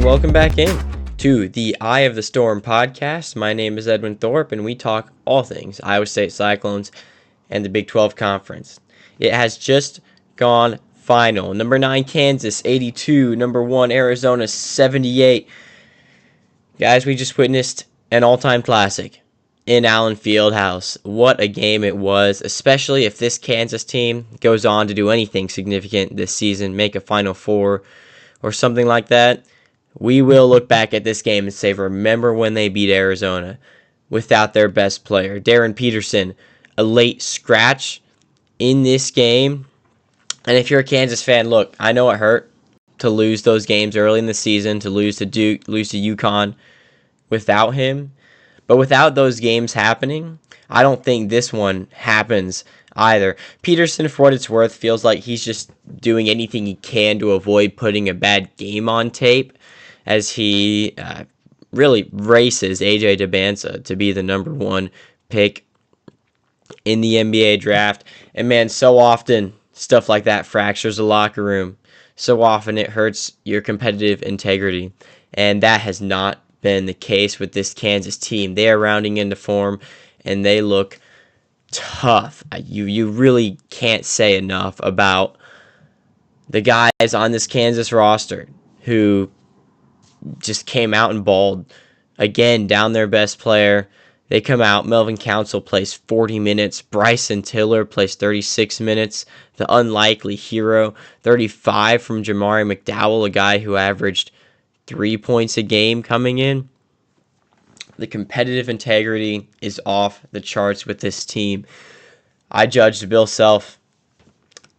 welcome back in to the Eye of the Storm podcast. My name is Edwin Thorpe, and we talk all things Iowa State Cyclones and the Big 12 Conference. It has just gone final. Number 9, Kansas, 82. Number 1, Arizona, 78. Guys, we just witnessed an all-time classic in Allen Fieldhouse. What a game it was, especially if this Kansas team goes on to do anything significant this season, make a Final Four or something like that. We will look back at this game and say, remember when they beat Arizona without their best player. Darren Peterson, a late scratch in this game. And if you're a Kansas fan, look, I know it hurt to lose those games early in the season, to lose to Duke, lose to UConn without him. But without those games happening, I don't think this one happens either. Peterson, for what it's worth, feels like he's just doing anything he can to avoid putting a bad game on tape as he really races AJ Dybantsa to be the number 1 pick in the NBA draft. And man, so often stuff like that fractures the locker room. So often it hurts your competitive integrity. And that has not been the case with this Kansas team. They are rounding into form, and they look tough. You really can't say enough about the guys on this Kansas roster who just came out and balled. Again, down their best player. They come out. Melvin Council plays 40 minutes. Bryson Tiller plays 36 minutes. The unlikely hero, 35 from Jamari McDowell, a guy who averaged 3 points a game coming in. The competitive integrity is off the charts with this team. I judged Bill Self.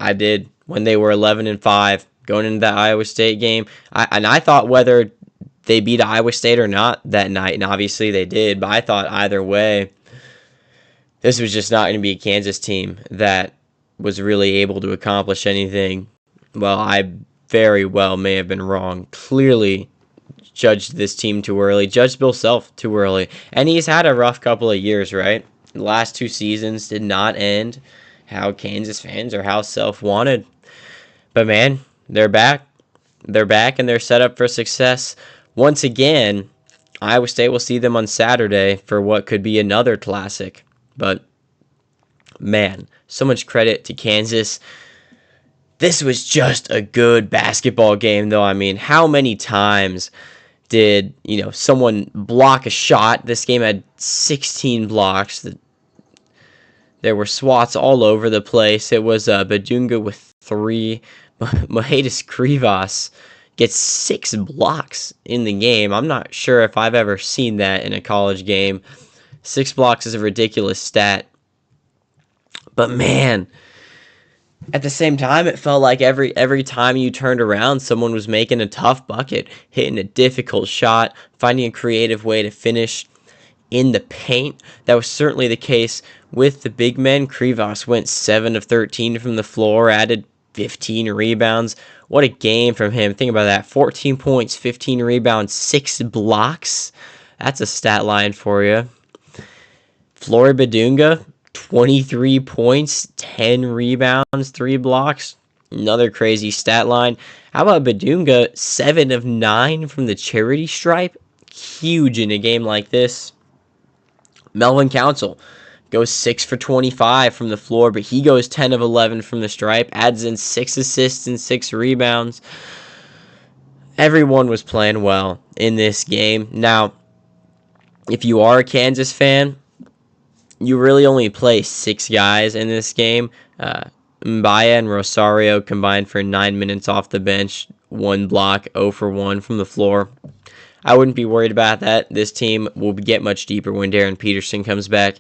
I did when they were 11-5 going into that Iowa State game. I thought whether they beat Iowa State or not that night, and obviously they did, but I thought either way, this was just not going to be a Kansas team that was really able to accomplish anything. Well, I very well may have been wrong. Clearly judged this team too early, judged Bill Self too early, and he's had a rough couple of years, right? The last 2 seasons did not end how Kansas fans or how Self wanted. But man, they're back. They're back, and they're set up for success. Once again, Iowa State will see them on Saturday for what could be another classic. But, man, so much credit to Kansas. This was just a good basketball game, though. I mean, how many times did, someone block a shot? This game had 16 blocks. There were swats all over the place. It was Badunga with 3. Mohadas Krivas gets 6 blocks in the game. I'm not sure if I've ever seen that in a college game. 6 blocks is a ridiculous stat. But man, at the same time, it felt like every time you turned around, someone was making a tough bucket, hitting a difficult shot, finding a creative way to finish in the paint. That was certainly the case with the big men. Krivas went 7 of 13 from the floor, added 15 rebounds. What a game from him. Think about that. 14 points, 15 rebounds, 6 blocks. That's a stat line for you. Flory Badunga, 23 points, 10 rebounds, 3 blocks. Another crazy stat line. How about Badunga, 7 of 9 from the charity stripe? Huge in a game like this. Melvin Council goes 6 for 25 from the floor, but he goes 10 of 11 from the stripe, adds in 6 assists and 6 rebounds. Everyone was playing well in this game. Now, if you are a Kansas fan, you really only play 6 guys in this game. Mbaya and Rosario combined for 9 minutes off the bench, 1 block, 0 for 1 from the floor. I wouldn't be worried about that. This team will get much deeper when Darren Peterson comes back.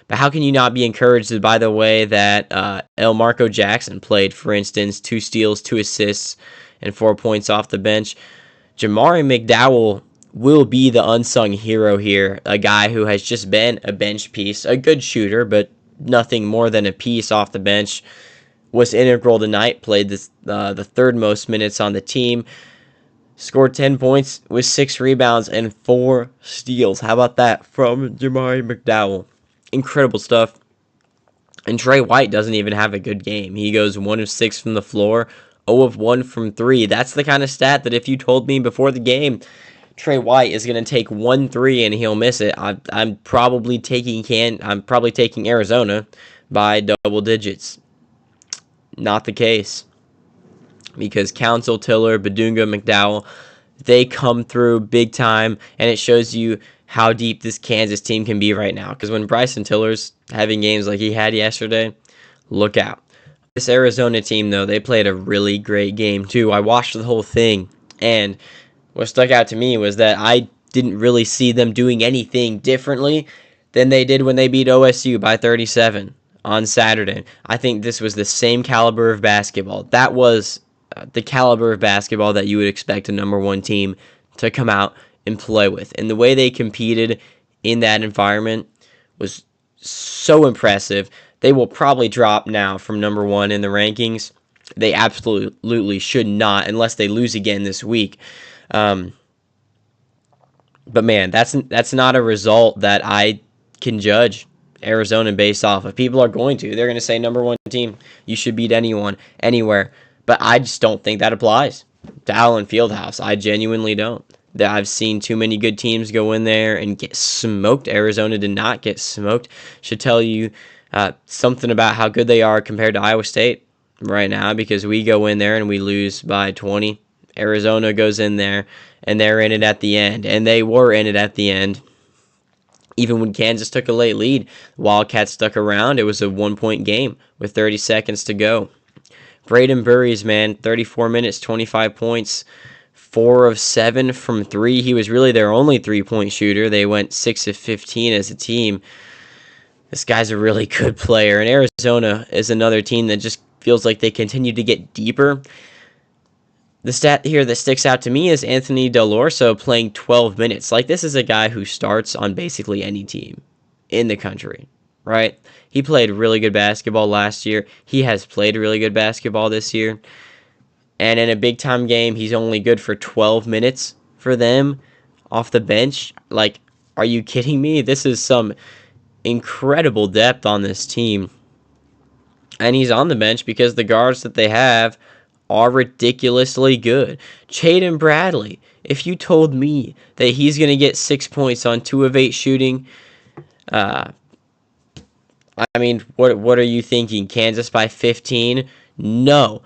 But how can you not be encouraged by the way that El Marco Jackson played, for instance, 2 steals, 2 assists, and 4 points off the bench? Jamari McDowell will be the unsung hero here, a guy who has just been a bench piece, a good shooter, but nothing more than a piece off the bench. Was integral tonight, played the 3rd most minutes on the team, scored 10 points with 6 rebounds and 4 steals. How about that from Jamari McDowell? Incredible stuff. And Trey White doesn't even have a good game. He goes 1 of 6 from the floor, 0 of 1 from 3. That's the kind of stat that if you told me before the game Trey White is going to take 1 3 and he'll miss it, I'm probably taking Arizona by double digits. Not the case, because Council, Tiller, Badunga, McDowell, they come through big time, and it shows you how deep this Kansas team can be right now. Because when Bryson Tiller's having games like he had yesterday, look out. This Arizona team, though, they played a really great game, too. I watched the whole thing, and what stuck out to me was that I didn't really see them doing anything differently than they did when they beat OSU by 37 on Saturday. I think this was the same caliber of basketball. That was the caliber of basketball that you would expect a number one team to come out and play with. And the way they competed in that environment was so impressive. They will probably drop now from number one in the rankings. They absolutely should not, unless they lose again this week. But man, that's not a result that I can judge Arizona based off of. People are going to. They're going to say number one team, you should beat anyone, anywhere. But I just don't think that applies to Allen Fieldhouse. I genuinely don't. I've seen too many good teams go in there and get smoked. Arizona did not get smoked. Should tell you something about how good they are compared to Iowa State right now, because we go in there and we lose by 20. Arizona goes in there and they're in it at the end, and they were in it at the end. Even when Kansas took a late lead, Wildcats stuck around. It was a 1-point game with 30 seconds to go. Braden Burries, man, 34 minutes, 25 points, 4 of 7 from 3. He was really their only three-point shooter. They went 6 of 15 as a team. This guy's a really good player, and Arizona is another team that just feels like they continue to get deeper. The stat here that sticks out to me is Anthony Delorso playing 12 minutes. Like, this is a guy who starts on basically any team in the country, right? He played really good basketball last year. He has played really good basketball this year. And in a big-time game, he's only good for 12 minutes for them off the bench. Like, are you kidding me? This is some incredible depth on this team. And he's on the bench because the guards that they have are ridiculously good. Chaden Bradley, if you told me that he's going to get 6 points on 2 of 8 shooting, I mean, what are you thinking? Kansas by 15? No.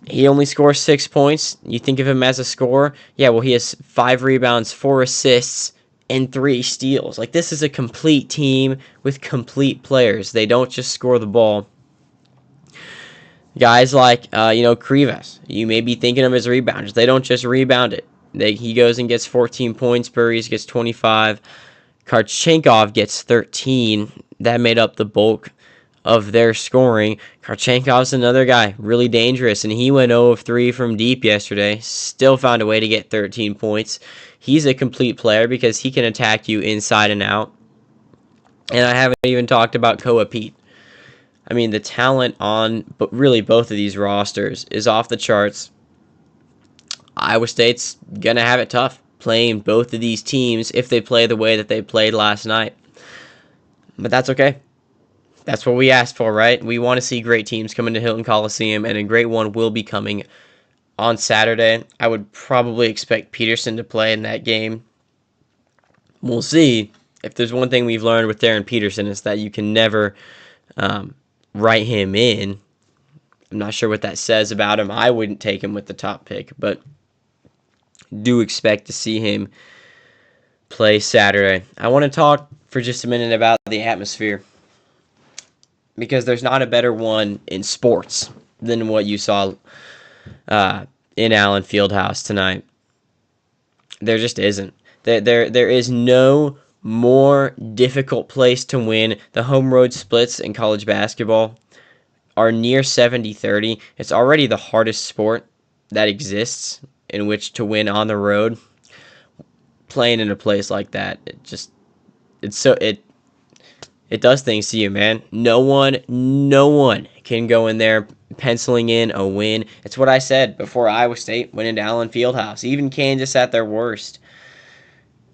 He only scores 6 points. You think of him as a scorer? Yeah, well, he has 5 rebounds, 4 assists, and 3 steals. Like, this is a complete team with complete players. They don't just score the ball. Guys like, Krivas, you may be thinking of as rebounders. They don't just rebound it. He goes and gets 14 points. Burries gets 25. Karchenkov gets 13. That made up the bulk of their scoring. Karchenkov's another guy, really dangerous, and he went 0 of 3 from deep yesterday. Still found a way to get 13 points. He's a complete player because he can attack you inside and out. And I haven't even talked about Koa Pete. I mean, the talent on really both of these rosters is off the charts. Iowa State's going to have it tough playing both of these teams if they play the way that they played last night. But that's okay. That's what we asked for, right? We want to see great teams come into Hilton Coliseum, and a great one will be coming on Saturday. I would probably expect Peterson to play in that game. We'll see. If there's one thing we've learned with Darren Peterson, is that you can never write him in. I'm not sure what that says about him. I wouldn't take him with the top pick, but do expect to see him play Saturday. I want to talk for just a minute about the atmosphere, because there's not a better one in sports than what you saw in Allen Fieldhouse tonight. There just isn't. There is no more difficult place to win. The home road splits in college basketball are near 70-30. It's already the hardest sport that exists in which to win on the road. Playing in a place like that, it does things to you, man. No one can go in there penciling in a win. It's what I said before Iowa State went into Allen Fieldhouse. Even Kansas at their worst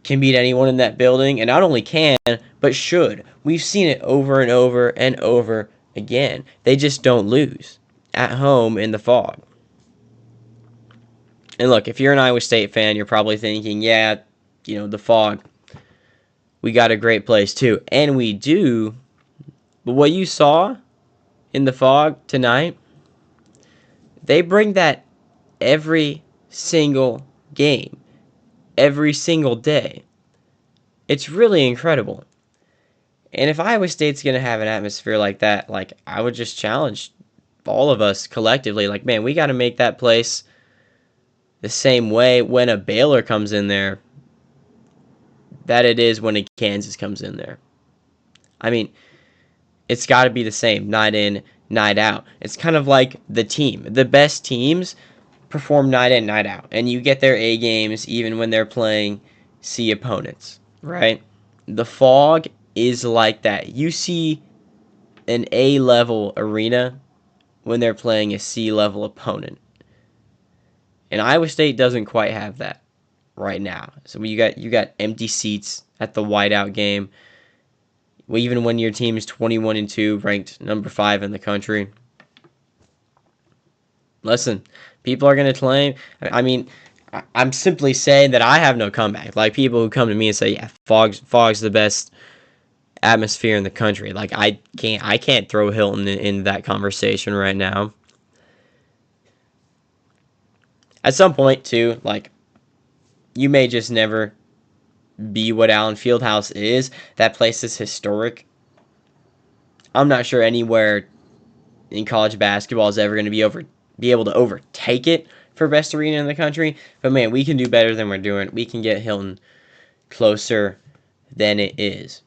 can beat anyone in that building, and not only can, but should. We've seen it over and over and over again. They just don't lose at home in the fog. And look, if you're an Iowa State fan, you're probably thinking, yeah, the Fog, we got a great place too. And we do. But what you saw in the Fog tonight, they bring that every single game, every single day. It's really incredible. And if Iowa State's going to have an atmosphere like that, I would just challenge all of us collectively, man, we got to make that place the same way when a Baylor comes in there that it is when a Kansas comes in there. I mean, it's got to be the same night in, night out. It's kind of like the team. The best teams perform night in, night out, and you get their A games even when they're playing C opponents, right? The Fog is like that. You see an A-level arena when they're playing a C-level opponent. And Iowa State doesn't quite have that right now. So you got empty seats at the whiteout game. Well, even when your team is 21-2, ranked number 5 in the country. Listen, people are going to claim. I mean, I'm simply saying that I have no comeback. Like people who come to me and say, "Yeah, Fog's the best atmosphere in the country." Like I can't throw Hilton in that conversation right now. At some point, too, you may just never be what Allen Fieldhouse is. That place is historic. I'm not sure anywhere in college basketball is ever going to be able to overtake it for best arena in the country. But man, we can do better than we're doing. We can get Hilton closer than it is.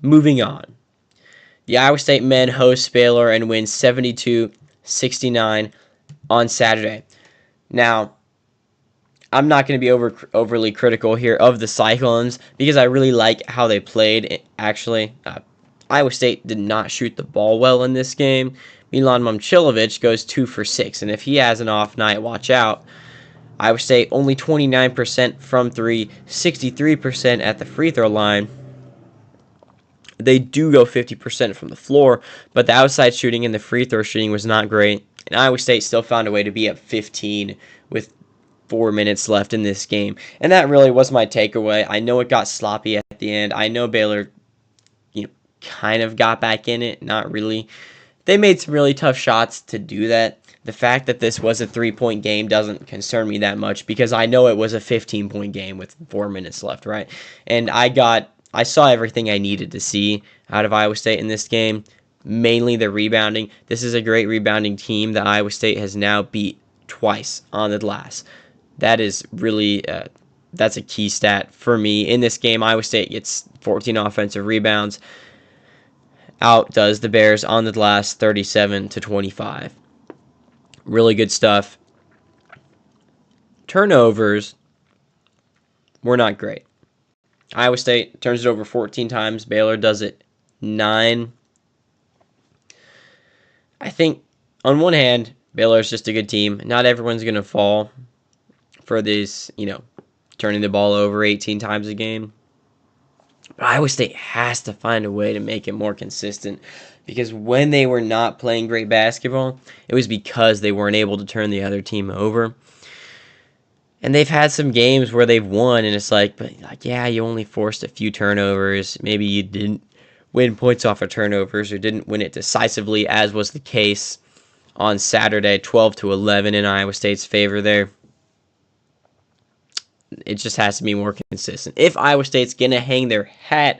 Moving on. The Iowa State men host Baylor and win 72-69 on Saturday. Now, I'm not going to be overly critical here of the Cyclones because I really like how they played. Actually, Iowa State did not shoot the ball well in this game. Milan Momcilovic goes 2 for 6, and if he has an off night, watch out. Iowa State only 29% from 3, 63% at the free throw line. They do go 50% from the floor, but the outside shooting and the free throw shooting was not great. And Iowa State still found a way to be up 15 with 4 minutes left in this game. And that really was my takeaway. I know it got sloppy at the end. I know Baylor, kind of got back in it. Not really. They made some really tough shots to do that. The fact that this was a 3-point game doesn't concern me that much because I know it was a 15-point game with 4 minutes left, right? And I saw everything I needed to see out of Iowa State in this game, mainly the rebounding. This is a great rebounding team that Iowa State has now beat twice on the glass. That is really that's a key stat for me. In this game, Iowa State gets 14 offensive rebounds, outdoes the Bears on the glass 37-25. Really good stuff. Turnovers were not great. Iowa State turns it over 14 times. Baylor does it 9. I think, on one hand, Baylor is just a good team. Not everyone's going to fall for this, turning the ball over 18 times a game. But Iowa State has to find a way to make it more consistent because when they were not playing great basketball, it was because they weren't able to turn the other team over. And they've had some games where they've won, and it's yeah, you only forced a few turnovers. Maybe you didn't win points off of turnovers or didn't win it decisively, as was the case on Saturday, 12-11 in Iowa State's favor there. It just has to be more consistent. If Iowa State's going to hang their hat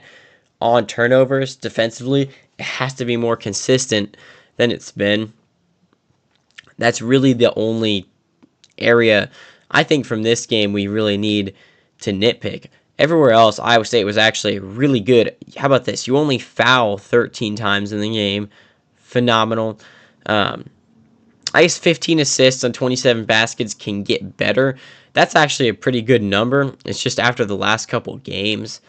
on turnovers defensively, it has to be more consistent than it's been. That's really the only area I think from this game we really need to nitpick. Everywhere else, Iowa State was actually really good. How about this? You only foul 13 times in the game. Phenomenal. I guess 15 assists on 27 baskets can get better. That's actually a pretty good number. It's just after the last couple games,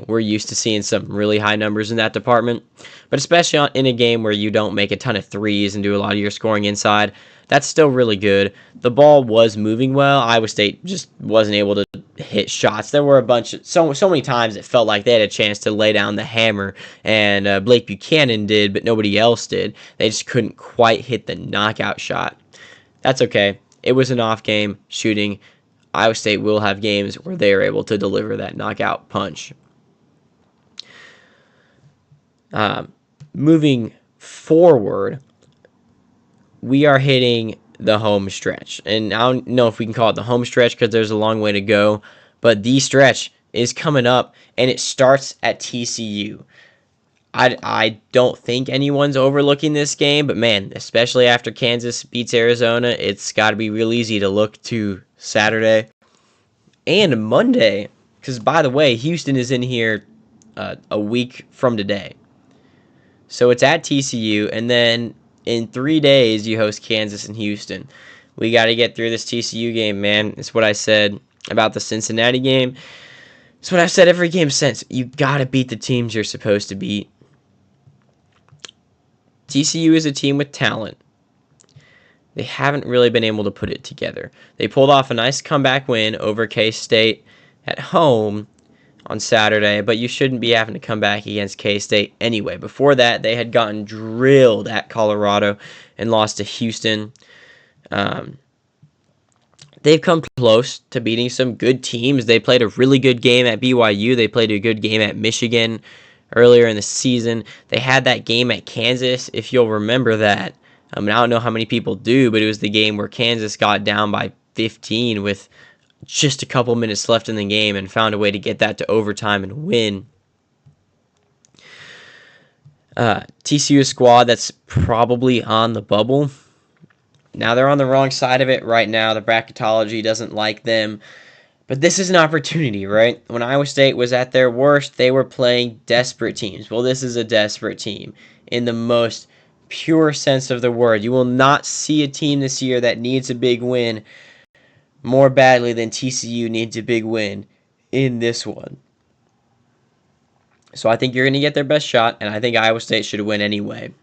we're used to seeing some really high numbers in that department. But especially in a game where you don't make a ton of threes and do a lot of your scoring inside, that's still really good. The ball was moving well. Iowa State just wasn't able to hit shots. There were a bunch of so many times it felt like they had a chance to lay down the hammer, and Blake Buchanan did, but nobody else did. They just couldn't quite hit the knockout shot. That's okay. It was an off game shooting. Iowa State will have games where they are able to deliver that knockout punch. Moving forward, we are hitting the home stretch. And I don't know if we can call it the home stretch because there's a long way to go, but the stretch is coming up, and it starts at TCU. I don't think anyone's overlooking this game, but man, especially after Kansas beats Arizona, it's got to be real easy to look to Saturday and Monday, because by the way, Houston is in here a week from today. So it's at TCU, and then in 3 days, you host Kansas and Houston. We got to get through this TCU game, man. It's what I said about the Cincinnati game. It's what I've said every game since. You got to beat the teams you're supposed to beat. TCU is a team with talent. They haven't really been able to put it together. They pulled off a nice comeback win over K-State at home on Saturday, but you shouldn't be having to come back against K-State anyway. Before that, they had gotten drilled at Colorado and lost to Houston. They've come close to beating some good teams. They played a really good game at BYU. They played a good game at Michigan earlier in the season. They had that game at Kansas, if you'll remember that. I don't know how many people do, but it was the game where Kansas got down by 15 with just a couple minutes left in the game and found a way to get that to overtime and win. TCU squad that's probably on the bubble. Now, they're on the wrong side of it right now. The bracketology doesn't like them. But this is an opportunity, right? When Iowa State was at their worst, they were playing desperate teams. Well, this is a desperate team in the most pure sense of the word. You will not see a team this year that needs a big win more badly than TCU needs a big win in this one. So I think you're going to get their best shot, and I think Iowa State should win anyway.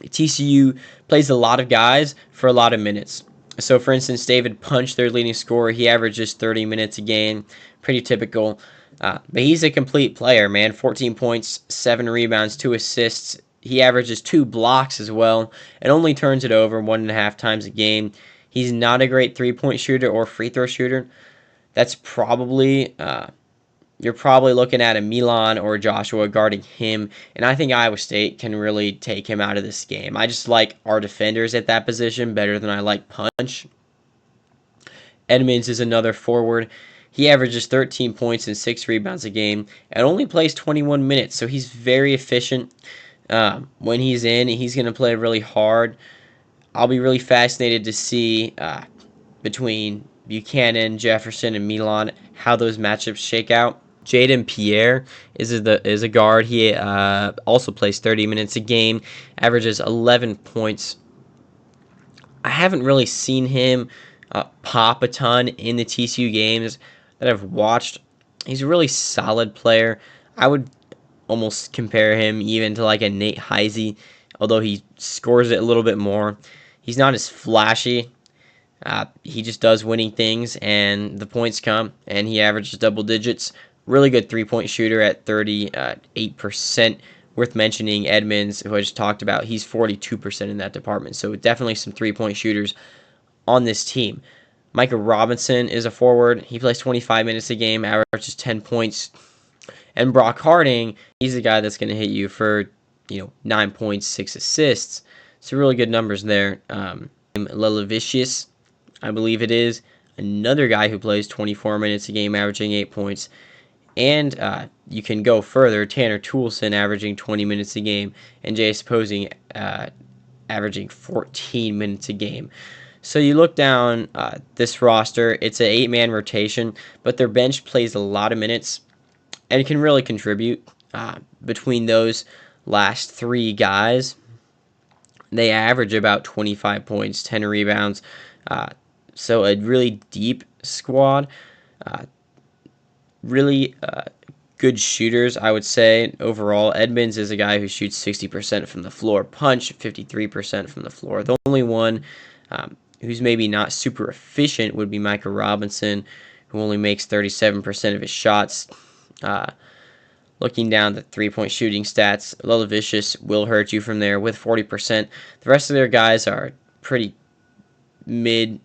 TCU plays a lot of guys for a lot of minutes. So, for instance, David Punch, their leading scorer, he averages 30 minutes a game. Pretty typical. But he's a complete player, man. 14 points, 7 rebounds, 2 assists. He averages 2 blocks as well and only turns it over 1.5 times a game. He's not a great three-point shooter or free throw shooter. That's probably... you're probably looking at a Milan or Joshua guarding him, and I think Iowa State can really take him out of this game. I just like our defenders at that position better than I like Punch. Edmonds is another forward. He averages 13 points and 6 rebounds a game and only plays 21 minutes, so he's very efficient. When he's in, he's going to play really hard. I'll be really fascinated to see between Buchanan, Jefferson, and Milan how those matchups shake out. Jaden Pierre is a guard. He also plays 30 minutes a game, averages 11 points. I haven't really seen him pop a ton in the TCU games that I've watched. He's a really solid player. I would almost compare him even to like a Nate Heisey, although he scores it a little bit more. He's not as flashy. He just does winning things, and the points come, and he averages double digits. Really good three-point shooter at 38%. Worth mentioning Edmonds, who I just talked about. He's 42% in that department, so definitely some three-point shooters on this team. Micah Robinson is a forward. He plays 25 minutes a game, averages 10 points. And Brock Harding, he's the guy that's going to hit you for 9 points, 6 assists. So really good numbers there. Lelavicius, I believe it is, another guy who plays 24 minutes a game, averaging 8 points. And you can go further. Tanner Toolson averaging 20 minutes a game, and J.S. Posing averaging 14 minutes a game. So you look down this roster, it's an 8-man rotation, but their bench plays a lot of minutes and can really contribute. Between those last 3 guys, they average about 25 points, 10 rebounds. So a really deep squad. Really good shooters, I would say. Overall, Edmonds is a guy who shoots 60% from the floor. Punch, 53% from the floor. The only one who's maybe not super efficient would be Micah Robinson, who only makes 37% of his shots. Looking down the three-point shooting stats, Lelevicius will hurt you from there with 40%. The rest of their guys are pretty mid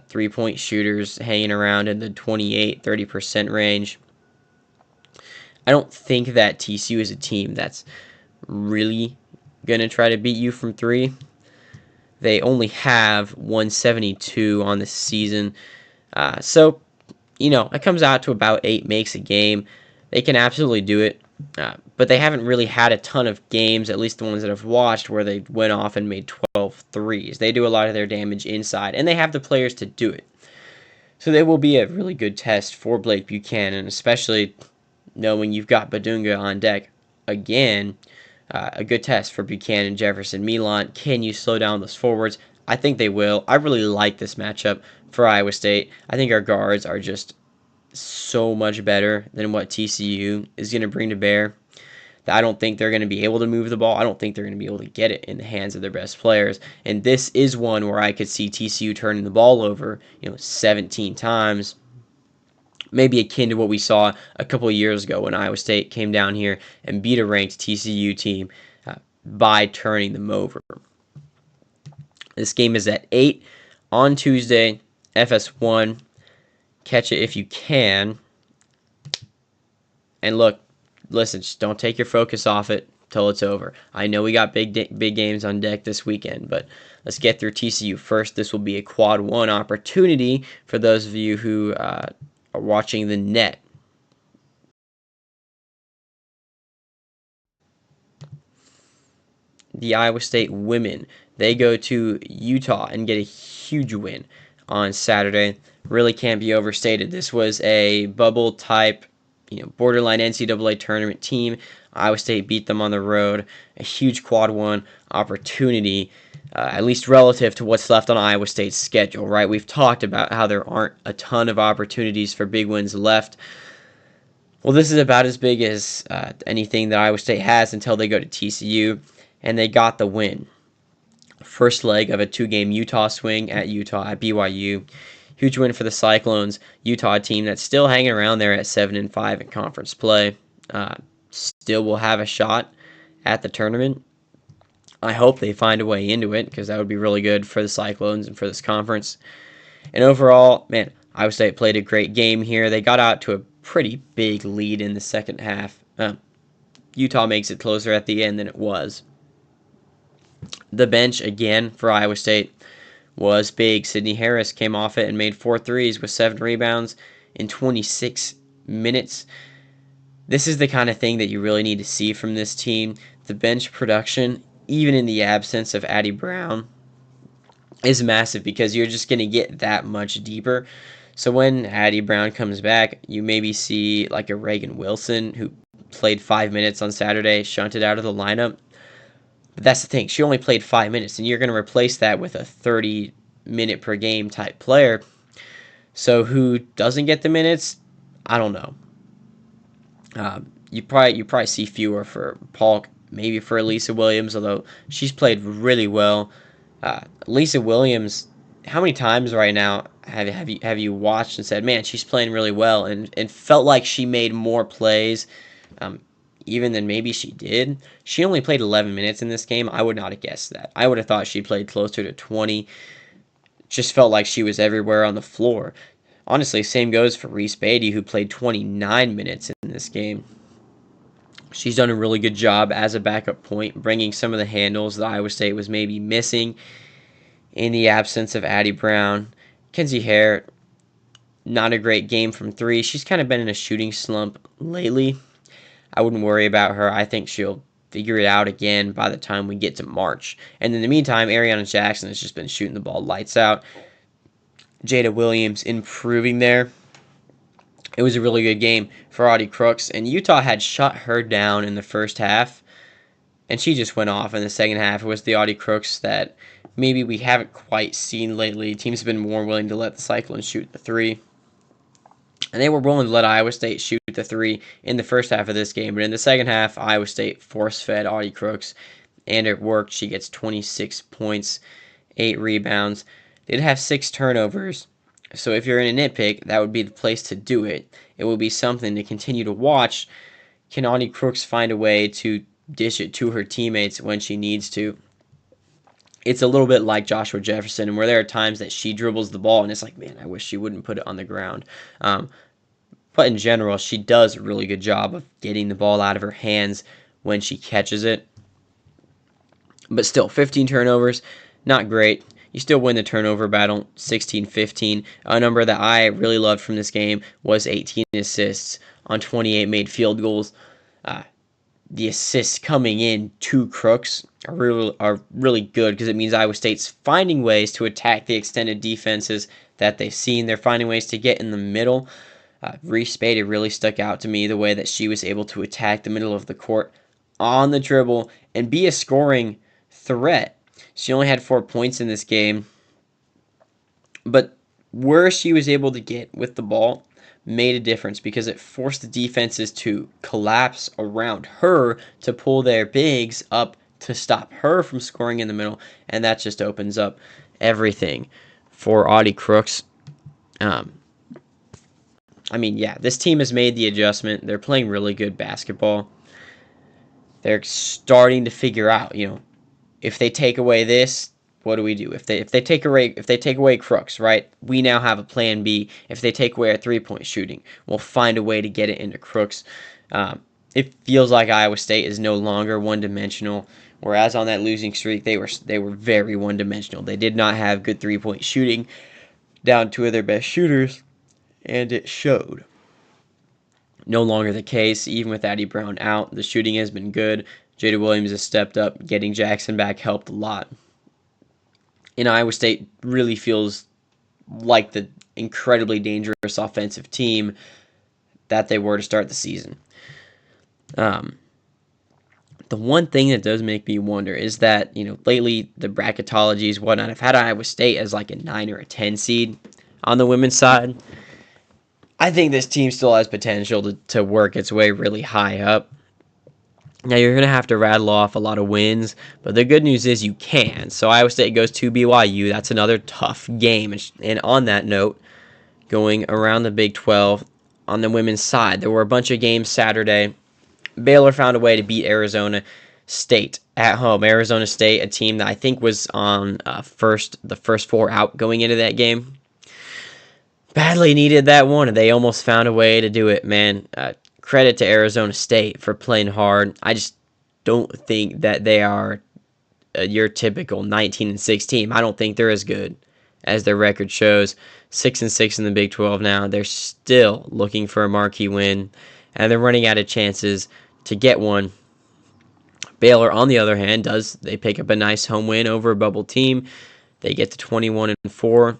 three-point shooters, hanging around in the 28-30% range. I don't think that TCU is a team that's really going to try to beat you from three. They only have 172 on the season. So, it comes out to about 8 makes a game. They can absolutely do it. But they haven't really had a ton of games, at least the ones that I've watched, where they went off and made 12 threes. They do a lot of their damage inside, and they have the players to do it. So they will be a really good test for Blake Buchanan, especially knowing you've got Badunga on deck again. A good test for Buchanan, Jefferson, Milan. Can you slow down those forwards? I think they will. I really like this matchup for Iowa State. I think our guards are just so much better than what TCU is going to bring to bear. I don't think they're going to be able to move the ball. I don't think they're going to be able to get it in the hands of their best players. And this is one where I could see TCU turning the ball over, 17 times. Maybe akin to what we saw a couple of years ago when Iowa State came down here and beat a ranked TCU team by turning them over. This game is at 8 on Tuesday, FS1. Catch it if you can. And listen, just don't take your focus off it till it's over. I know we got big games on deck this weekend, but let's get through TCU first. This will be a quad one opportunity for those of you who are watching the net. The Iowa State women, they go to Utah and get a huge win on Saturday. Really can't be overstated. This was a bubble type, borderline NCAA tournament team. Iowa State beat them on the road. A huge quad one opportunity, at least relative to what's left on Iowa State's schedule, right? We've talked about how there aren't a ton of opportunities for big wins left. Well, this is about as big as anything that Iowa State has until they go to TCU, and they got the win. First leg of a 2-game Utah swing at BYU. Huge win for the Cyclones, Utah team that's still hanging around there at 7-5 in conference play. Still will have a shot at the tournament. I hope they find a way into it because that would be really good for the Cyclones and for this conference. And overall, man, Iowa State played a great game here. They got out to a pretty big lead in the second half. Utah makes it closer at the end than it was. The bench, again, for Iowa State was big. Sydney Harris came off it and made 4 threes with 7 rebounds in 26 minutes. This is the kind of thing that you really need to see from this team. The bench production, even in the absence of Addie Brown, is massive because you're just going to get that much deeper. So when Addie Brown comes back, you maybe see like a Reagan Wilson who played 5 minutes on Saturday, shunted out of the lineup. But that's the thing. She only played 5 minutes, and you're going to replace that with a 30-minute per game type player. So who doesn't get the minutes? I don't know. You probably see fewer for Paul, maybe for Elisa Williams, although she's played really well. Elisa Williams, how many times right now have you watched and said, man, she's playing really well, and felt like she made more plays even than maybe she did? She only played 11 minutes in this game. I would not have guessed that. I would have thought she played closer to 20. Just felt like she was everywhere on the floor. Honestly, same goes for Reese Beatty, who played 29 minutes in this game. She's done a really good job as a backup point, bringing some of the handles that Iowa State was maybe missing in the absence of Addie Brown. Kenzie Hare, not a great game from 3. She's kind of been in a shooting slump lately. I wouldn't worry about her. I think she'll figure it out again by the time we get to March. And in the meantime, Ariana Jackson has just been shooting the ball lights out. Jada Williams improving there. It was a really good game for Audie Crooks, and Utah had shut her down in the first half, and she just went off in the second half. It was the Audie Crooks that maybe we haven't quite seen lately. Teams have been more willing to let the Cyclones shoot the 3, and they were willing to let Iowa State shoot the 3 in the first half of this game, but in the second half, Iowa State force-fed Audie Crooks, and it worked. She gets 26 points, 8 rebounds. Did have 6 turnovers, So if you're in a nitpick, that would be the place to do it. It will be something to continue to watch. Can Audie Crooks find a way to dish it to her teammates when she needs to? It's a little bit like Joshua Jefferson, where there are times that she dribbles the ball, and it's like, man, I wish she wouldn't put it on the ground. But in general, she does a really good job of getting the ball out of her hands when she catches it. But still, 15 turnovers, not great. You still win the turnover battle, 16-15. A number that I really loved from this game was 18 assists on 28 made field goals. The assists coming in to Crooks are really good because it means Iowa State's finding ways to attack the extended defenses that they've seen. They're finding ways to get in the middle. Reese Spade really stuck out to me the way that she was able to attack the middle of the court on the dribble and be a scoring threat. She only had 4 points in this game, but where she was able to get with the ball made a difference because it forced the defenses to collapse around her to pull their bigs up to stop her from scoring in the middle, and that just opens up everything for Audie Crooks. This team has made the adjustment. They're playing really good basketball. They're starting to figure out, if they take away this, what do we do? If they take away Crooks, right? We now have a plan B. If they take away our 3-point shooting, we'll find a way to get it into Crooks. It feels like Iowa State is no longer one-dimensional, whereas on that losing streak they were very one-dimensional. They did not have good 3-point shooting, down 2 of their best shooters, and it showed. No longer the case. Even with Addie Brown out, the shooting has been good. Jada Williams has stepped up. Getting Jackson back helped a lot. And Iowa State really feels like the incredibly dangerous offensive team that they were to start the season. The one thing that does make me wonder is that, lately the bracketologies, whatnot, have had Iowa State as like a 9 or a 10 seed on the women's side. I think this team still has potential to work its way really high up. Now, you're going to have to rattle off a lot of wins, but the good news is you can. So Iowa State goes to BYU. That's another tough game. And on that note, going around the Big 12 on the women's side, there were a bunch of games Saturday. Baylor found a way to beat Arizona State at home. Arizona State, a team that I think was on the first 4 out going into that game. Badly needed that one, and they almost found a way to do it, man. Credit to Arizona State for playing hard. I just don't think that they are your typical 19-6 team. I don't think they're as good as their record shows. 6-6 in the Big 12 now. They're still looking for a marquee win, and they're running out of chances to get one. Baylor, on the other hand, they pick up a nice home win over a bubble team. They get to 21-4.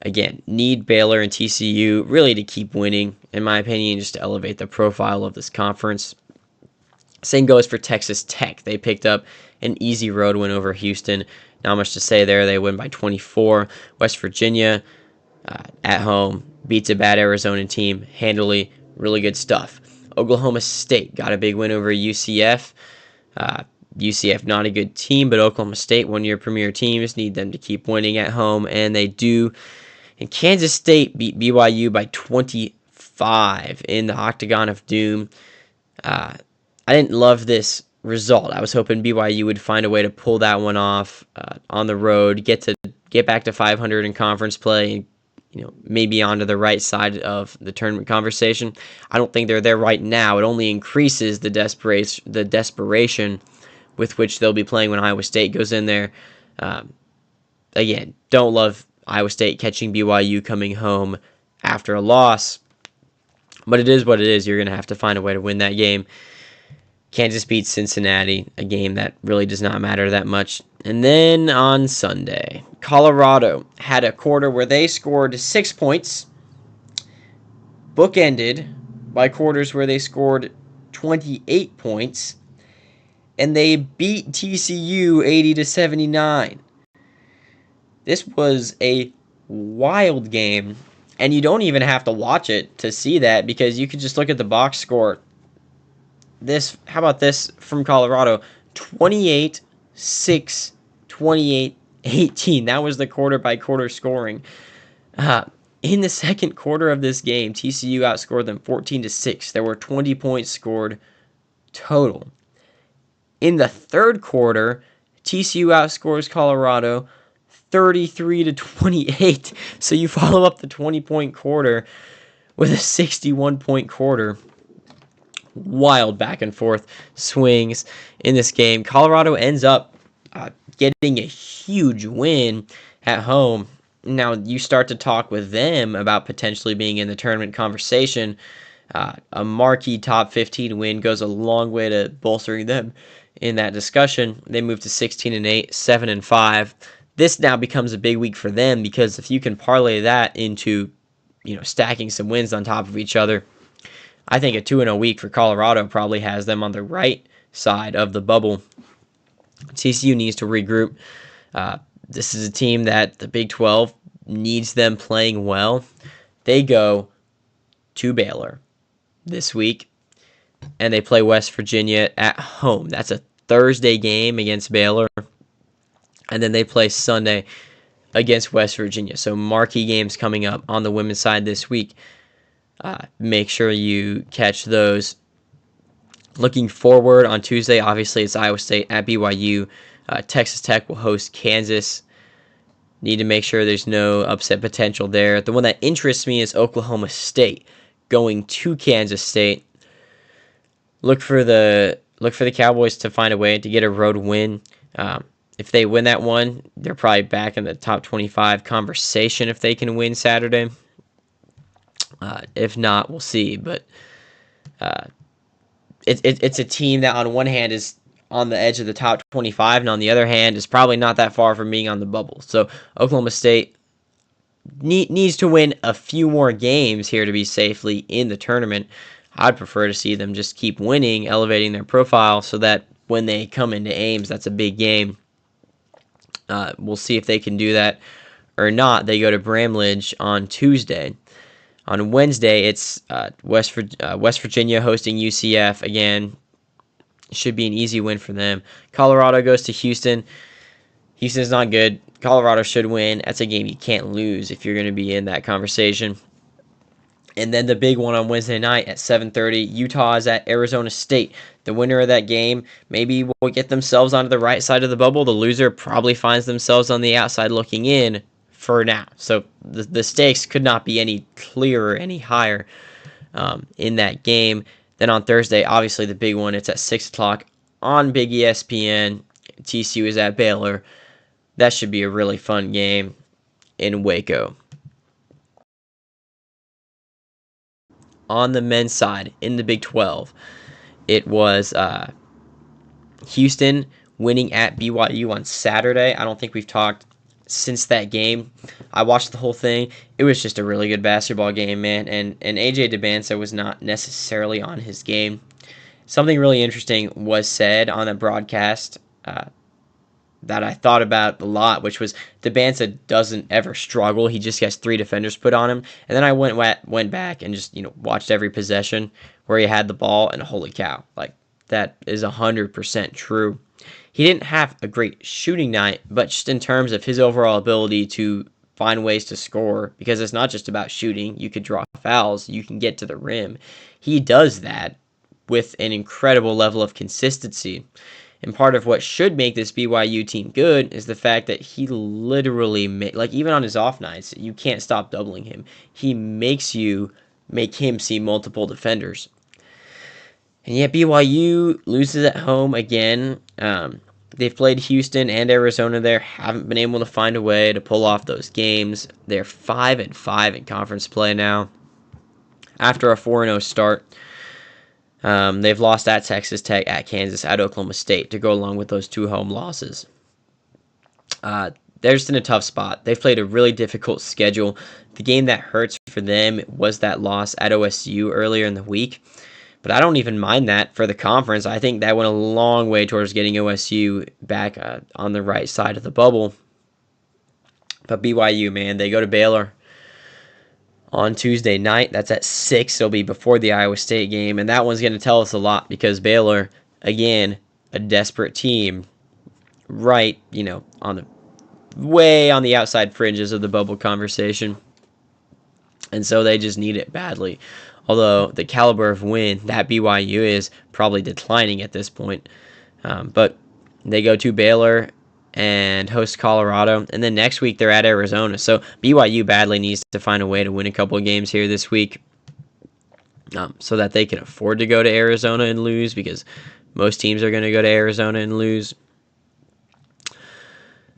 Again, need Baylor and TCU really to keep winning, in my opinion, just to elevate the profile of this conference. Same goes for Texas Tech. They picked up an easy road win over Houston. Not much to say there. They win by 24. West Virginia, at home, beats a bad Arizona team handily. Really good stuff. Oklahoma State got a big win over UCF. UCF not a good team, but Oklahoma State, one of your premier teams, need them to keep winning at home, and they do. And Kansas State beat BYU by 25 in the Octagon of Doom. I didn't love this result. I was hoping BYU would find a way to pull that one off on the road, get back to 500 in conference play, and maybe onto the right side of the tournament conversation. I don't think they're there right now. It only increases the desperation with which they'll be playing when Iowa State goes in there. Again, don't love Iowa State catching BYU coming home after a loss, but it is what it is. You're going to have to find a way to win that game. Kansas beats Cincinnati, a game that really does not matter that much. And then on Sunday, Colorado had a quarter where they scored 6 points, bookended by quarters where they scored 28 points, and they beat TCU 80-79. This was a wild game, and you don't even have to watch it to see that because you could just look at the box score. How about this from Colorado? 28-6, 28-18. That was the quarter-by-quarter scoring. In the second quarter of this game, TCU outscored them 14-6. There were 20 points scored total. In the third quarter, TCU outscores Colorado 33-28. So you follow up the 20-point quarter with a 61-point quarter. Wild back and forth swings in this game. Colorado ends up getting a huge win at home. Now you start to talk with them about potentially being in the tournament conversation. A marquee top 15 win goes a long way to bolstering them in that discussion. They move to 16-8, 7-5. This now becomes a big week for them, because if you can parlay that into, stacking some wins on top of each other, I think a 2-0 week for Colorado probably has them on the right side of the bubble. TCU needs to regroup. This is a team that the Big 12 needs them playing well. They go to Baylor this week, and they play West Virginia at home. That's a Thursday game against Baylor, and then they play Sunday against West Virginia. So marquee games coming up on the women's side this week. Make sure you catch those. Looking forward on Tuesday, obviously it's Iowa State at BYU. Texas Tech will host Kansas. Need to make sure there's no upset potential there. The one that interests me is Oklahoma State going to Kansas State. Look for the Cowboys to find a way to get a road win. If they win that one, they're probably back in the top 25 conversation if they can win Saturday. If not, we'll see. But it's a team that on one hand is on the edge of the top 25, and on the other hand is probably not that far from being on the bubble. So Oklahoma State needs to win a few more games here to be safely in the tournament. I'd prefer to see them just keep winning, elevating their profile, so that when they come into Ames, that's a big game. We'll see if they can do that or not. They go to Bramlage on Tuesday. On Wednesday, it's West Virginia hosting UCF. Again, should be an easy win for them. Colorado goes to Houston. Houston's not good. Colorado should win. That's a game you can't lose if you're going to be in that conversation. And then the big one on Wednesday night at 7:30, Utah is at Arizona State. The winner of that game maybe will get themselves onto the right side of the bubble. The loser probably finds themselves on the outside looking in for now. So the stakes could not be any clearer, any higher in that game. Then on Thursday, obviously the big one, it's at 6 o'clock on Big ESPN. TCU is at Baylor. That should be a really fun game in Waco. On the men's side, in the Big 12, it was Houston winning at BYU on Saturday. I don't think we've talked since that game. I watched the whole thing. It was just a really good basketball game, man. And AJ DeBanza was not necessarily on his game. Something really interesting was said on the broadcast that I thought about a lot, which was DeBanza doesn't ever struggle. He just gets 3 defenders put on him. And then I went back and just watched every possession where he had the ball, and holy cow, like that is 100% true. He didn't have a great shooting night, but just in terms of his overall ability to find ways to score, because it's not just about shooting. You could draw fouls. You can get to the rim. He does that with an incredible level of consistency. And part of what should make this BYU team good is the fact that he literally, even on his off nights, you can't stop doubling him. He makes you make him see multiple defenders. And yet BYU loses at home again. They've played Houston and Arizona there, haven't been able to find a way to pull off those games. They're 5-5 in conference play now after a 4-0 start. They've lost at Texas Tech, at Kansas, at Oklahoma State to go along with those 2 home losses. They're just in a tough spot. They've played a really difficult schedule. The game that hurts for them was that loss at OSU earlier in the week. But I don't even mind that for the conference. I think that went a long way towards getting OSU back on the right side of the bubble. But BYU, man, they go to Baylor on Tuesday night. That's at 6. It'll be before the Iowa State game. And that one's going to tell us a lot, because Baylor, again, a desperate team, right, on the way on the outside fringes of the bubble conversation. And so they just need it badly. Although the caliber of win that BYU is probably declining at this point. But they go to Baylor and host Colorado. And then next week they're at Arizona. So BYU badly needs to find a way to win a couple of games here this week so that they can afford to go to Arizona and lose, because most teams are going to go to Arizona and lose.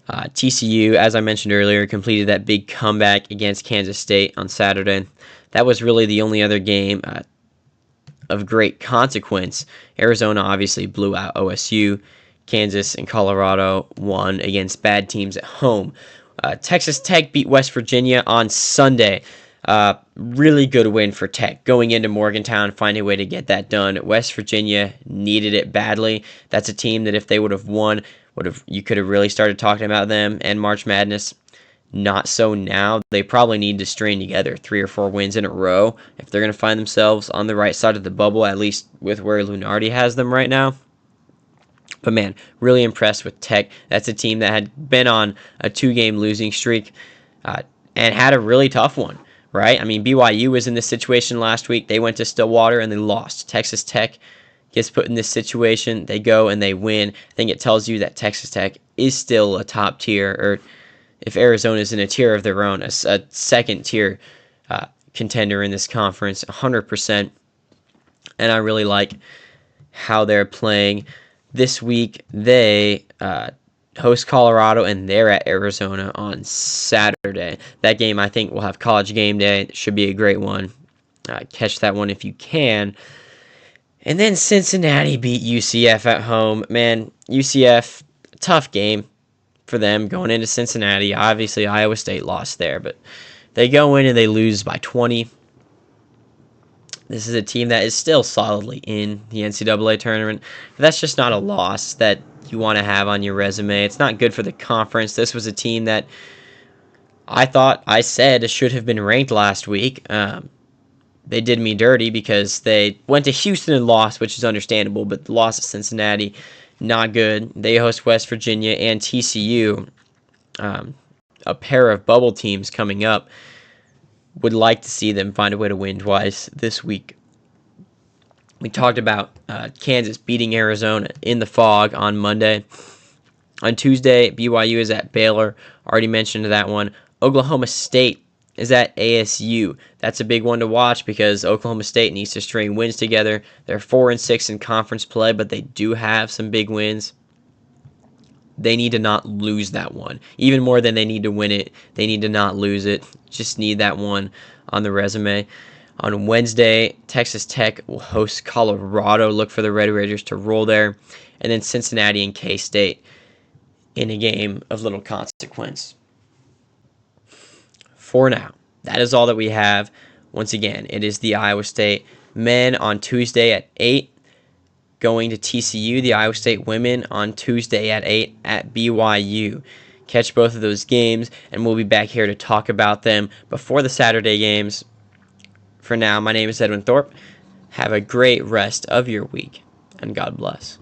TCU, as I mentioned earlier, completed that big comeback against Kansas State on Saturday. That was really the only other game of great consequence. Arizona obviously blew out OSU. Kansas and Colorado won against bad teams at home. Texas Tech beat West Virginia on Sunday. Really good win for Tech. Going into Morgantown, finding a way to get that done. West Virginia needed it badly. That's a team that if they would have won, you could have really started talking about them and March Madness. Not so now. They probably need to string together 3 or 4 wins in a row if they're going to find themselves on the right side of the bubble, at least with where Lunardi has them right now. But man, really impressed with Tech. That's a team that had been on a 2-game losing streak and had a really tough one, right? I mean, BYU was in this situation last week. They went to Stillwater and they lost. Texas Tech gets put in this situation. They go and they win. I think it tells you that Texas Tech is still a top tier, or if Arizona is in a tier of their own, a second tier contender in this conference, 100%. And I really like how they're playing. This week, they host Colorado, and they're at Arizona on Saturday. That game, I think, will have College Game Day. It should be a great one. Catch that one if you can. And then Cincinnati beat UCF at home. Man, UCF, tough game for them going into Cincinnati. Obviously, Iowa State lost there, but they go in and they lose by 20. This is a team that is still solidly in the NCAA tournament. But that's just not a loss that you want to have on your resume. It's not good for the conference. This was a team that I said should have been ranked last week. They did me dirty because they went to Houston and lost, which is understandable, but the loss at Cincinnati, not good. They host West Virginia and TCU, a pair of bubble teams coming up. Would like to see them find a way to win twice this week. We talked about Kansas beating Arizona in the fog on Monday. On Tuesday, BYU is at Baylor. Already mentioned that one. Oklahoma State is at ASU. That's a big one to watch because Oklahoma State needs to string wins together. They're 4-6 in conference play, but they do have some big wins. They need to not lose that one. Even more than they need to win it, they need to not lose it. Just need that one on the resume. On Wednesday, Texas Tech will host Colorado. Look for the Red Raiders to roll there. And then Cincinnati and K-State in a game of little consequence. For now, that is all that we have. Once again, it is the Iowa State men on Tuesday at 8. Going to TCU, the Iowa State women on Tuesday at 8 at BYU. Catch both of those games, and we'll be back here to talk about them before the Saturday games. For now, my name is Edwin Thorpe. Have a great rest of your week, and God bless.